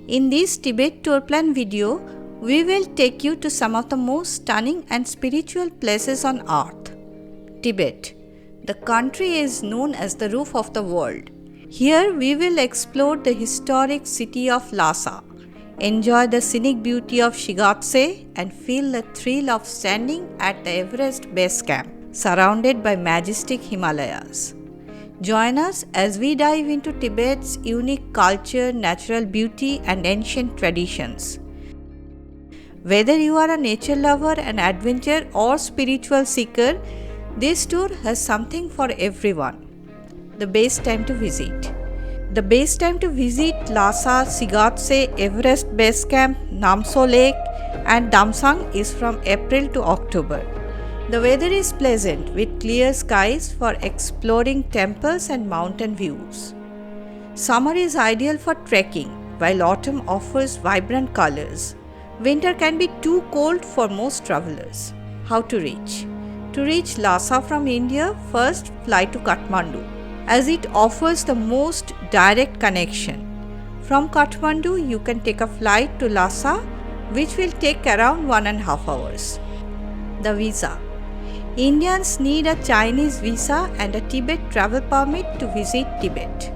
In this Tibet tour plan video, we will take you to some of the most stunning and spiritual places on earth. Tibet. The country is known as the roof of the world. Here we will explore the historic city of Lhasa, enjoy the scenic beauty of Shigatse, and feel the thrill of standing at the Everest Base Camp, surrounded by majestic Himalayas. Join us as we dive into Tibet's unique culture, natural beauty, and ancient traditions. Whether you are a nature lover, an adventurer, or spiritual seeker, this tour has something for everyone. The best time to visit. The best time to visit Lhasa, Shigatse, Everest Base Camp, Namtso Lake, and Damsang is from April to October. The weather is pleasant with clear skies for exploring temples and mountain views. Summer is ideal for trekking, while autumn offers vibrant colors. Winter can be too cold for most travelers. How to reach? To reach Lhasa from India, first fly to Kathmandu, as it offers the most direct connection. From Kathmandu, you can take a flight to Lhasa, which will take around 1.5 hours. The visa. Indians need a Chinese visa and a Tibet travel permit to visit Tibet.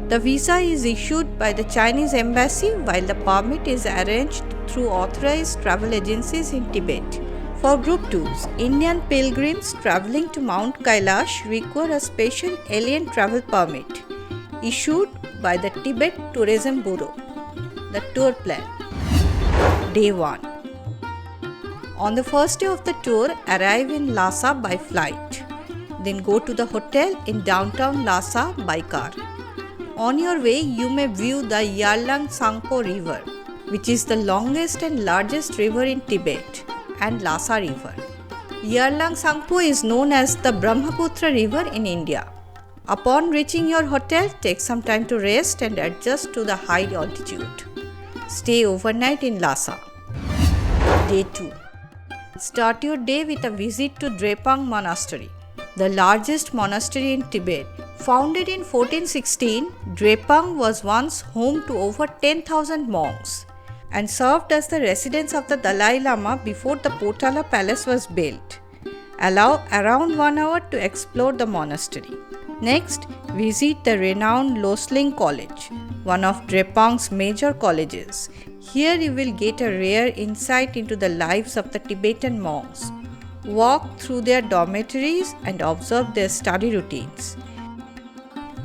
The visa is issued by the Chinese embassy, while the permit is arranged through authorized travel agencies in Tibet. For group tours, Indian pilgrims traveling to Mount Kailash require a special alien travel permit issued by the Tibet Tourism Bureau. The tour plan. Day 1. On the first day of the tour, arrive in Lhasa by flight. Then go to the hotel in downtown Lhasa by car. On your way, you may view the Sangpo River, which is the longest and largest river in Tibet, and Lhasa River. Sangpo is known as the Brahmaputra River in India. Upon reaching your hotel, take some time to rest and adjust to the high altitude. Stay overnight in Lhasa. Day 2. Start your day with a visit to Drepung Monastery, the largest monastery in Tibet. Founded in 1416, Drepung was once home to over 10,000 monks and served as the residence of the Dalai Lama before the Potala Palace was built. Allow around 1 hour to explore the monastery. Next, visit the renowned Losling College, one of Drepung's major colleges. Here you will get a rare insight into the lives of the Tibetan monks. Walk through their dormitories and observe their study routines.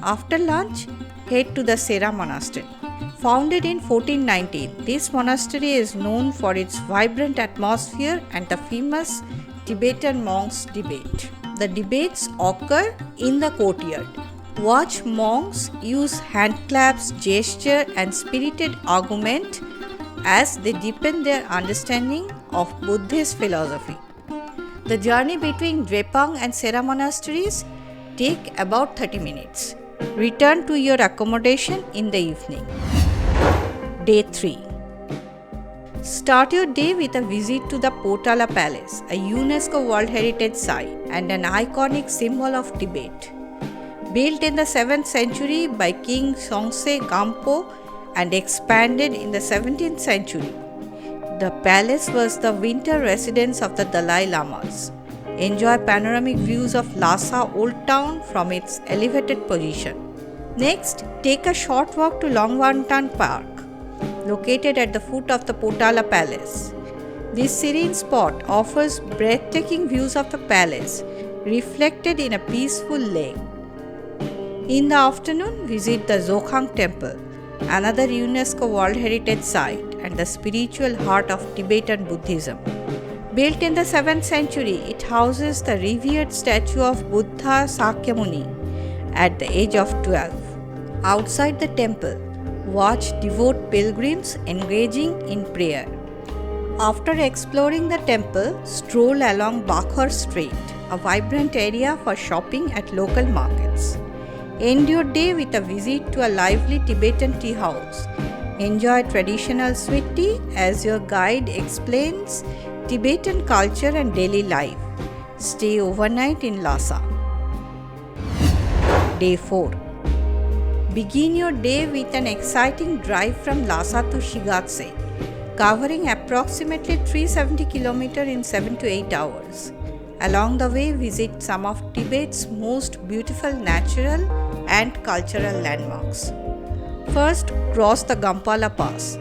After lunch, head to the Sera Monastery. Founded in 1419, this monastery is known for its vibrant atmosphere and the famous Tibetan monks' debate. The debates occur in the courtyard. Watch monks use hand claps, gesture, and spirited argument as they deepen their understanding of Buddhist philosophy. The journey between Drepung and Sera monasteries take about 30 minutes. Return to your accommodation in the evening. Day 3. Start your day with a visit to the Potala Palace, a UNESCO World Heritage Site and an iconic symbol of Tibet. Built in the 7th century by King Songtse Gampo and expanded in the 17th century, the palace was the winter residence of the Dalai Lamas. Enjoy panoramic views of Lhasa Old Town from its elevated position. Next, take a short walk to Longwantan Park, located at the foot of the Potala Palace. This serene spot offers breathtaking views of the palace, reflected in a peaceful lake. In the afternoon, visit the Zokhang Temple, another UNESCO World Heritage Site and the spiritual heart of Tibetan Buddhism. Built in the 7th century, it houses the revered statue of Buddha Sakyamuni at the age of 12. Outside the temple, watch devout pilgrims engaging in prayer. After exploring the temple, stroll along Bakhar Street, a vibrant area for shopping at local markets. End your day with a visit to a lively Tibetan tea house. Enjoy traditional sweet tea as your guide explains Tibetan culture and daily life. Stay overnight in Lhasa. Day 4. Begin your day with an exciting drive from Lhasa to Shigatse, covering approximately 370 km in 7 to 8 hours. Along the way, visit some of Tibet's most beautiful natural and cultural landmarks. First, cross the Gampala Pass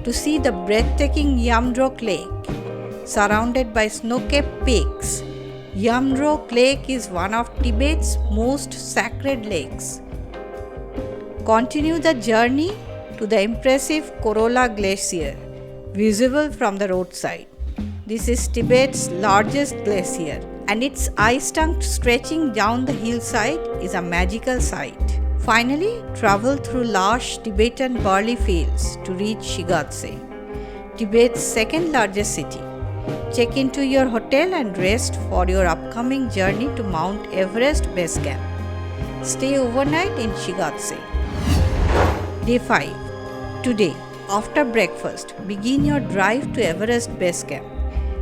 to see the breathtaking Namtso Lake, surrounded by snow-capped peaks. Namtso Lake is one of Tibet's most sacred lakes. Continue the journey to the impressive Corolla Glacier, visible from the roadside. This is Tibet's largest glacier, and its ice tongue stretching down the hillside is a magical sight. Finally, travel through lush Tibetan barley fields to reach Shigatse, Tibet's second largest city. Check into your hotel and rest for your upcoming journey to Mount Everest Base Camp. Stay overnight in Shigatse. Day 5. Today, after breakfast, begin your drive to Everest Base Camp.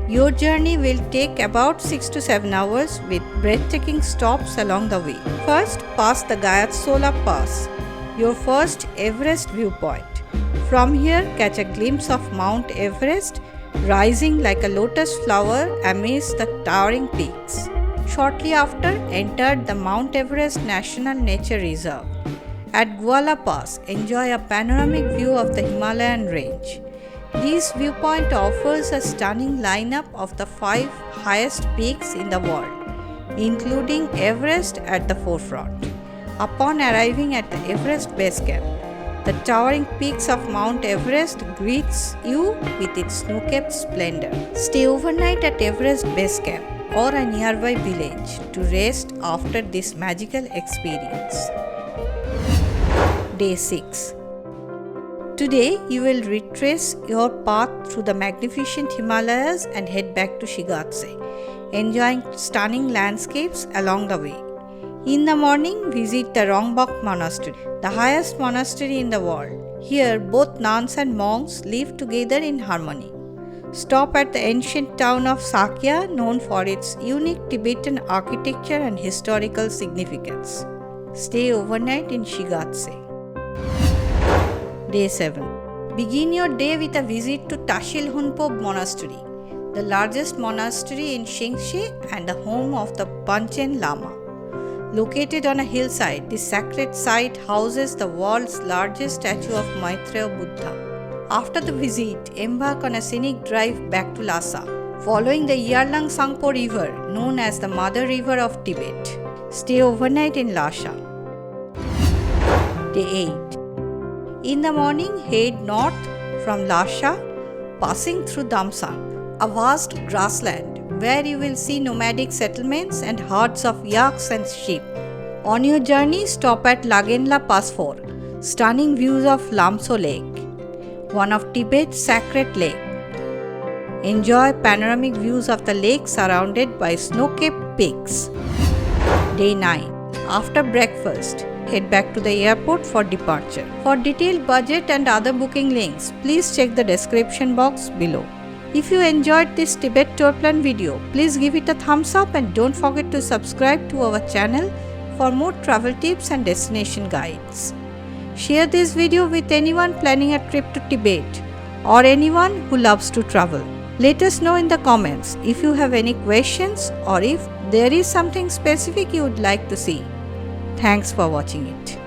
Your journey will take about 6 to 7 hours with breathtaking stops along the way. First, pass the Shigatse Pass, your first Everest viewpoint. From here, catch a glimpse of Mount Everest rising like a lotus flower amidst the towering peaks. Shortly after, enter the Mount Everest National Nature Reserve. At Shigatse Pass, enjoy a panoramic view of the Himalayan range. This viewpoint offers a stunning lineup of the 5 highest peaks in the world, including Everest at the forefront. Upon arriving at the Everest Base Camp, the towering peaks of Mount Everest greets you with its snow-capped splendor. Stay overnight at Everest Base Camp or a nearby village to rest after this magical experience. Day 6. Today, you will retrace your path through the magnificent Himalayas and head back to Shigatse, enjoying stunning landscapes along the way. In the morning, visit the Rongbuk Monastery, the highest monastery in the world. Here, both nuns and monks live together in harmony. Stop at the ancient town of Sakya, known for its unique Tibetan architecture and historical significance. Stay overnight in Shigatse. Day 7. Begin your day with a visit to Tashilhunpo Monastery, the largest monastery in Shigatse and the home of the Panchen Lama. Located on a hillside, this sacred site houses the world's largest statue of Maitreya Buddha. After the visit, embark on a scenic drive back to Lhasa, following the year-long Sangpo River, known as the Mother River of Tibet. Stay overnight in Lhasa. Day 8. In the morning, head north from Lhasa, passing through Damsang, a vast grassland where you will see nomadic settlements and herds of yaks and sheep. On your journey, stop at Lagenla Pass 4, stunning views of Namtso Lake, one of Tibet's sacred lakes. Enjoy panoramic views of the lake surrounded by snow-capped peaks. Day 9. After breakfast, head back to the airport for departure. For detailed budget and other booking links, please check the description box below. If you enjoyed this Tibet tour plan video, please give it a thumbs up and don't forget to subscribe to our channel for more travel tips and destination guides. Share this video with anyone planning a trip to Tibet or anyone who loves to travel. Let us know in the comments if you have any questions or if there is something specific you would like to see. Thanks for watching it.